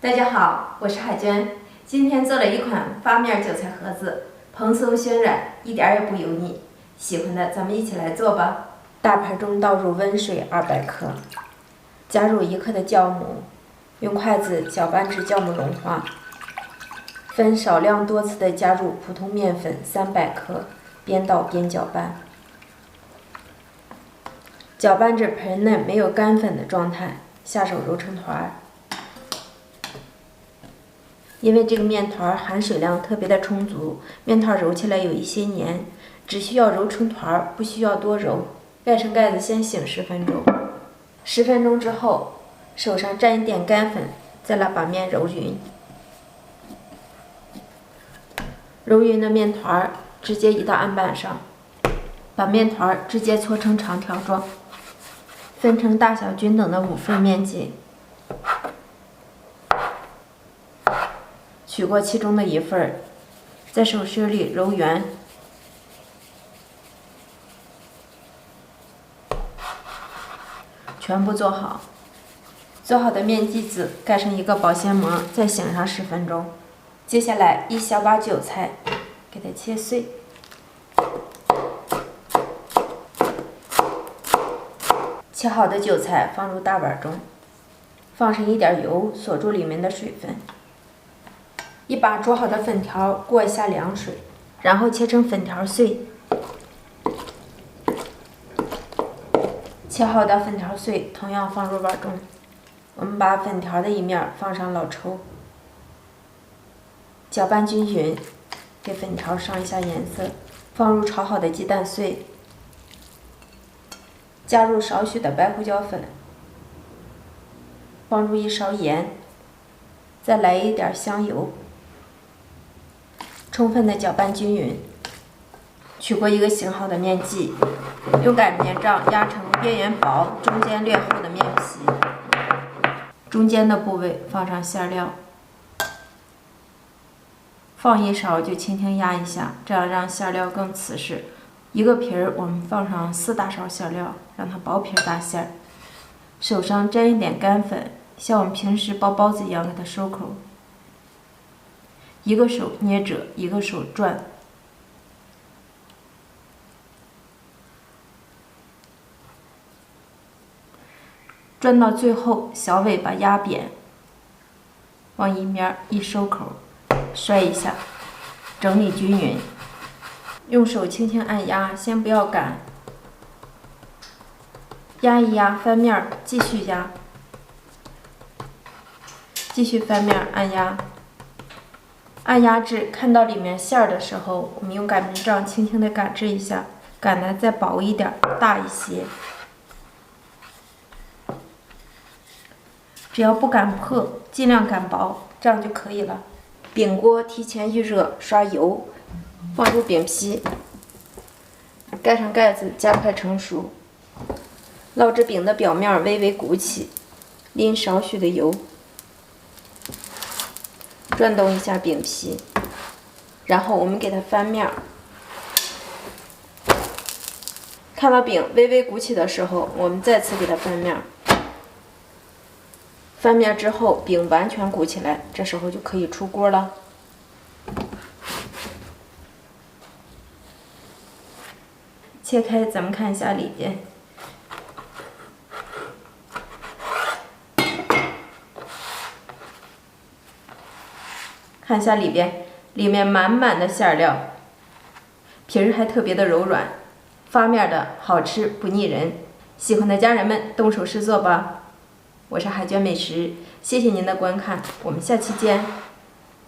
大家好，我是海娟。今天做了一款发面韭菜盒子，蓬松暄软，一点也不油腻。喜欢的咱们一起来做吧。大盆中倒入温水200克，加入1克的酵母，用筷子搅拌至酵母融化。分少量多次的加入普通面粉300克，边倒边搅拌。搅拌至盆内没有干粉的状态，下手揉成团儿。因为这个面团含水量特别的充足，面团揉起来有一些黏，只需要揉成团儿，不需要多揉。盖上盖子先醒10分钟，10分钟之后，手上沾一点干粉，再来把面揉匀。揉匀的面团直接移到案板上，把面团直接搓成长条状，分成大小均等的5份面筋。取过其中的1份，在手心里揉圆，全部做好。做好的面剂子盖上一个保鲜膜，再醒上10分钟。接下来一小把韭菜，给它切碎。切好的韭菜放入大碗中，放上一点油，锁住里面的水分。一把煮好的粉条过一下凉水，然后切成粉条碎。切好的粉条碎同样放入碗中。我们把粉条的一面放上老抽，搅拌均匀，给粉条上一下颜色。放入炒好的鸡蛋碎，加入少许的白胡椒粉，放入1勺盐，再来一点香油。充分的搅拌均匀，取过一个醒好的面剂，用擀面杖压成边缘薄、中间略厚的面皮，中间的部位放上馅料，放1勺就轻轻压一下，这样让馅料更瓷实。一个皮儿我们放上4大勺馅料，让它薄皮大馅儿。手上沾一点干粉，像我们平时包包子一样给它收口。一个手捏褶，一个手转，转到最后小尾巴压扁，往一面一收口，摔一下，整理均匀。用手轻轻按压，先不要擀，压一压，翻面，继续压，继续翻面按压。按压至看到里面馅儿的时候，我们用擀面杖轻轻的擀制一下，擀的再薄一点，大一些。只要不擀破，尽量擀薄，这样就可以了。饼锅提前预热，刷油，放入饼皮，盖上盖子，加快成熟。烙制饼的表面微微鼓起，淋少许的油。转动一下饼皮，然后我们给它翻面。看到饼微微鼓起的时候，我们再次给它翻面。翻面之后，饼完全鼓起来，这时候就可以出锅了。切开，咱们看一下里边。看一下里边，里面满满的馅料，皮儿还特别的柔软，发面的好吃不腻人。喜欢的家人们动手试做吧。我是海娟美食，谢谢您的观看，我们下期见。